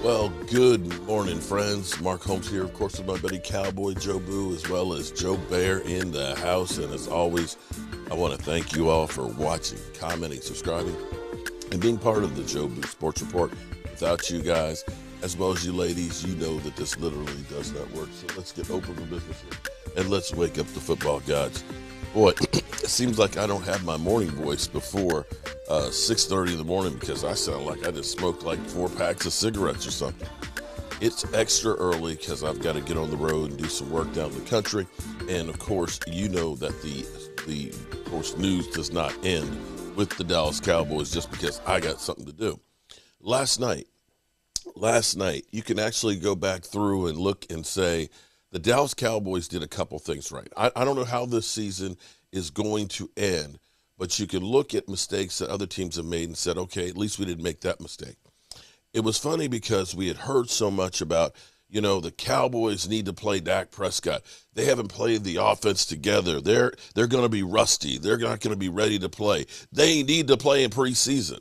Well, good morning, friends. Mark Holmes here, of course, with my buddy Cowboy Joe Boo, as well as Joe Bear in the house. And as always, I want to thank you all for watching, commenting, subscribing, and being part of the Joe Boo Sports Report. Without you guys, as well as you ladies, you know that this literally does not work. So let's get open for business here, and let's wake up the football gods. Boy, it seems like I don't have my morning voice before 6:30 in the morning because I sound like I just smoked like 4 packs of cigarettes or something. It's extra early because I've got to get on the road and do some work down in the country. And of course, you know that the of course news does not end with the Dallas Cowboys just because I got something to do. Last night, you can actually go back through and look and say the Dallas Cowboys did a couple things right. I don't know how this season is going to end, but you can look at mistakes that other teams have made and said, okay, at least we didn't make that mistake. It was funny because we had heard so much about, the Cowboys need to play Dak Prescott. They haven't played the offense together. They're going to be rusty. They're not going to be ready to play. They need to play in preseason.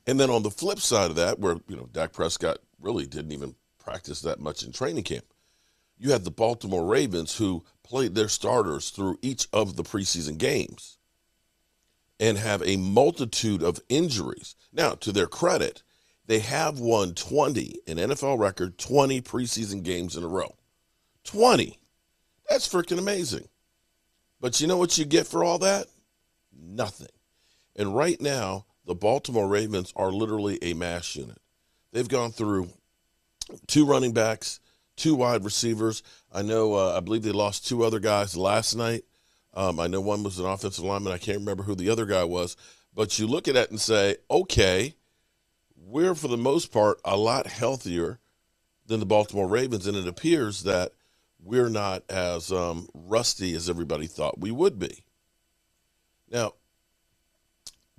And then on the flip side of that, where, Dak Prescott really didn't even practice that much in training camp, you had the Baltimore Ravens who played their starters through each of the preseason games and have a multitude of injuries. Now, to their credit, they have won 20, an NFL record, 20 preseason games in a row. 20. That's freaking amazing. But you know what you get for all that? Nothing. And right now, the Baltimore Ravens are literally a mass unit. They've gone through 2 running backs, 2 wide receivers. I believe they lost 2 other guys last night. I know one was an offensive lineman. I can't remember who the other guy was. But you look at it and say, okay, we're for the most part a lot healthier than the Baltimore Ravens, and it appears that we're not as rusty as everybody thought we would be. Now,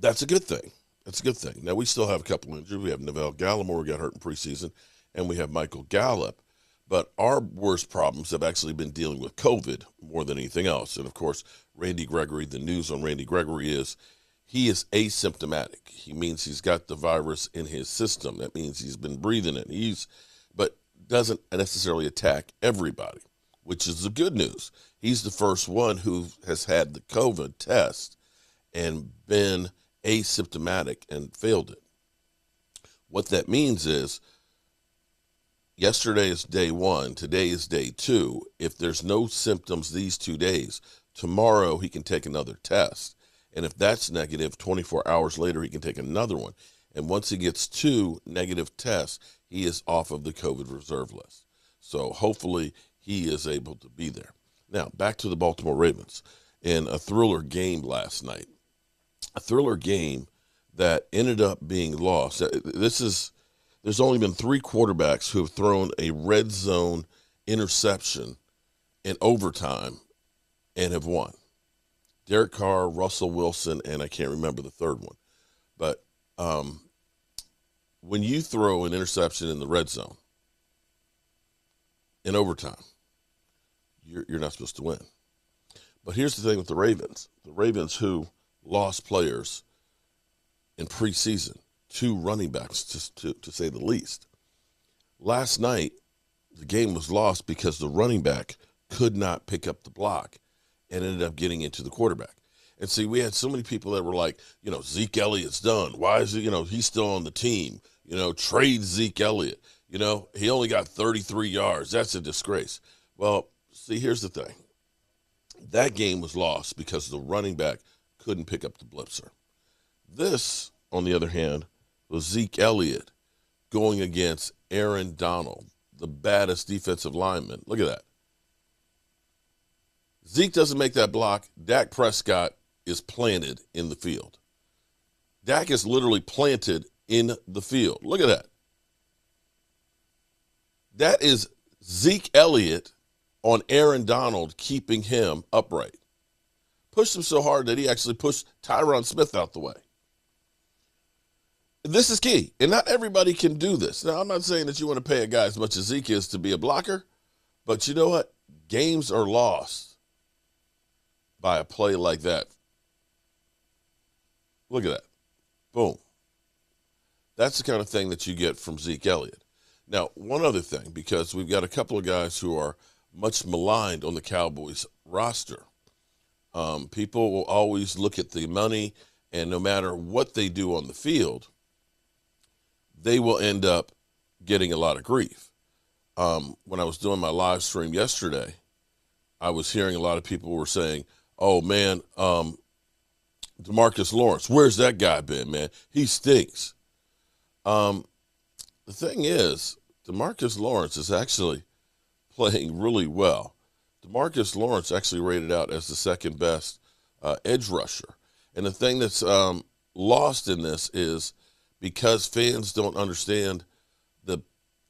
that's a good thing. That's a good thing. Now, we still have a couple injuries. We have Neville Gallimore, who got hurt in preseason, and we have Michael Gallup. But our worst problems have actually been dealing with COVID more than anything else. And, of course, Randy Gregory, the news on Randy Gregory is he is asymptomatic. He means he's got the virus in his system. That means he's been breathing it. But doesn't necessarily attack everybody, which is the good news. He's the first one who has had the COVID test and been asymptomatic and failed it. What that means is yesterday is day 1. Today is day 2. If there's no symptoms these 2 days, tomorrow he can take another test. And if that's negative, 24 hours later, he can take another one. And once he gets 2 negative tests, he is off of the COVID reserve list. So hopefully he is able to be there. Now, back to the Baltimore Ravens in a thriller game last night. A thriller game that ended up being lost. There's only been 3 quarterbacks who have thrown a red zone interception in overtime and have won. Derek Carr, Russell Wilson, and I can't remember the third one. But when you throw an interception in the red zone in overtime, you're not supposed to win. But here's the thing with the Ravens. The Ravens who lost players in preseason, 2 running backs to say the least. Last night, the game was lost because the running back could not pick up the block and ended up getting into the quarterback. And see, we had so many people that were like, Zeke Elliott's done. Why is he, he's still on the team? Trade Zeke Elliott. He only got 33 yards. That's a disgrace. Well, see, here's the thing. That game was lost because the running back couldn't pick up the blitzer. This, on the other hand, was Zeke Elliott going against Aaron Donald, the baddest defensive lineman. Look at that. Zeke doesn't make that block. Dak Prescott is planted in the field. Dak is literally planted in the field. Look at that. That is Zeke Elliott on Aaron Donald, keeping him upright. Pushed him so hard that he actually pushed Tyron Smith out the way. This is key, and not everybody can do this. Now, I'm not saying that you want to pay a guy as much as Zeke is to be a blocker, but you know what? Games are lost by a play like that. Look at that. Boom. That's the kind of thing that you get from Zeke Elliott. Now, one other thing, because we've got a couple of guys who are much maligned on the Cowboys roster. People will always look at the money, and no matter what they do on the field, they will end up getting a lot of grief. When I was doing my live stream yesterday, I was hearing a lot of people were saying, oh, man, DeMarcus Lawrence, where's that guy been, man? He stinks. The thing is, DeMarcus Lawrence is actually playing really well. DeMarcus Lawrence actually rated out as the second best edge rusher. And the thing that's lost in this is because fans don't understand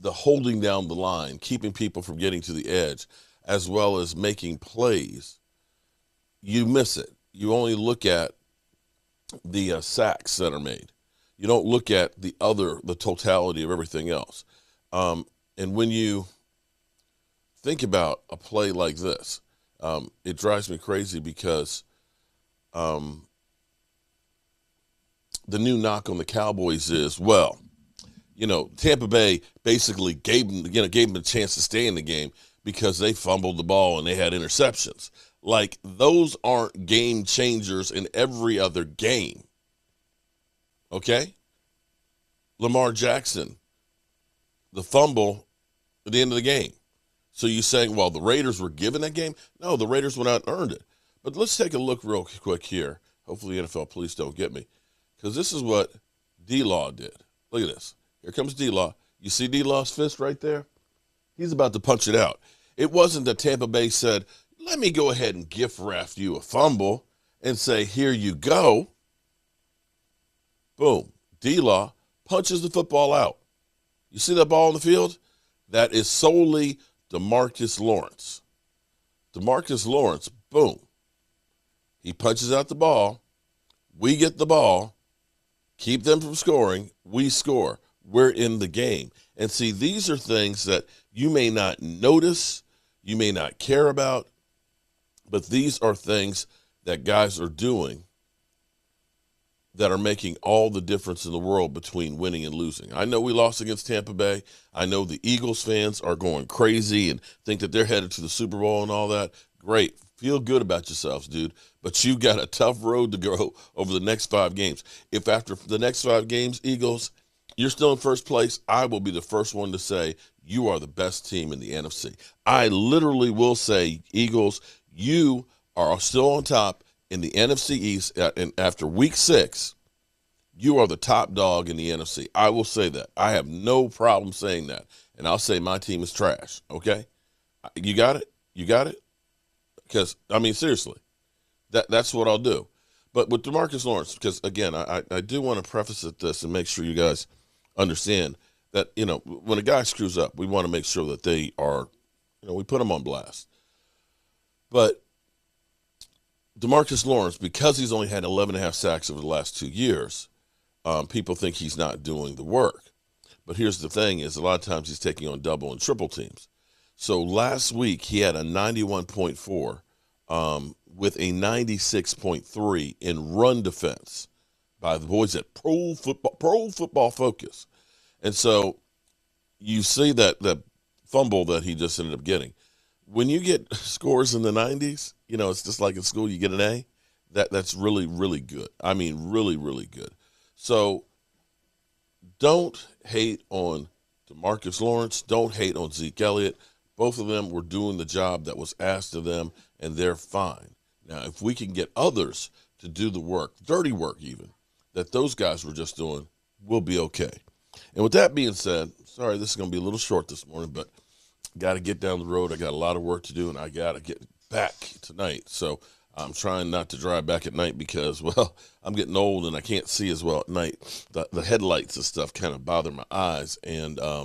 the holding down the line, keeping people from getting to the edge, as well as making plays, you miss it. You only look at the sacks that are made. You don't look at the totality of everything else. And when you think about a play like this, it drives me crazy because the new knock on the Cowboys is, well, Tampa Bay basically gave them a chance to stay in the game because they fumbled the ball and they had interceptions. Like, those aren't game changers in every other game. Okay? Lamar Jackson, the fumble at the end of the game. So you're saying, well, the Raiders were given that game? No, the Raiders went out and earned it. But let's take a look real quick here. Hopefully NFL police don't get me. Because this is what D-Law did. Look at this. Here comes D-Law. You see D-Law's fist right there? He's about to punch it out. It wasn't that Tampa Bay said, let me go ahead and gift wrap you a fumble and say, here you go. Boom. D-Law punches the football out. You see that ball on the field? That is solely DeMarcus Lawrence. DeMarcus Lawrence, boom. He punches out the ball. We get the ball. Keep them from scoring. We score. We're in the game. And see, these are things that you may not notice, you may not care about, but these are things that guys are doing that are making all the difference in the world between winning and losing. I know we lost against Tampa Bay. I know the Eagles fans are going crazy and think that they're headed to the Super Bowl and all that. Great. Feel good about yourselves, dude. But you've got a tough road to go over the next 5 games. If after the next 5 games, Eagles, you're still in first place, I will be the first one to say you are the best team in the NFC. I literally will say, Eagles, you are still on top in the NFC East, and after week 6, you are the top dog in the NFC. I will say that. I have no problem saying that. And I'll say my team is trash, okay? You got it? You got it? Because, I mean, seriously, that's what I'll do. But with DeMarcus Lawrence, because, again, I do want to preface this and make sure you guys understand that, when a guy screws up, we want to make sure that they are, we put them on blast. But DeMarcus Lawrence, because he's only had 11.5 sacks over the last 2 years, people think he's not doing the work. But here's the thing is a lot of times he's taking on double and triple teams. So last week he had a 91.4 with a 96.3 in run defense by the boys at Pro Football Focus. And so you see that fumble that he just ended up getting. When you get scores in the 90s, it's just like in school, you get an A. That's really, really good. I mean, really, really good. So don't hate on DeMarcus Lawrence. Don't hate on Zeke Elliott. Both of them were doing the job that was asked of them, and they're fine. Now, if we can get others to do the work, dirty work even, that those guys were just doing, we'll be okay. And with that being said, sorry, this is going to be a little short this morning, but got to get down the road. I got a lot of work to do, and I got to get back tonight. So I'm trying not to drive back at night because, well, I'm getting old and I can't see as well at night. The headlights and stuff kind of bother my eyes, and I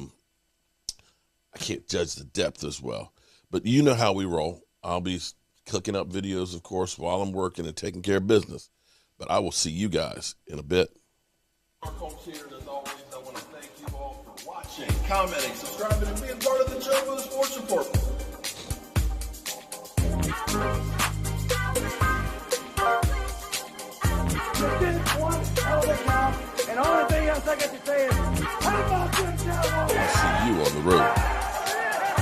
can't judge the depth as well. But you know how we roll. I'll be cooking up videos, of course, while I'm working and taking care of business. But I will see you guys in a bit. Mark Holmes here, and as always, I want to thank you all for watching, commenting, subscribing, and being part of the Joe Boo Sports Report. You did one hell of a job, and the only thing else I got to say is, how about them Cowboys? I'll see you you on the road.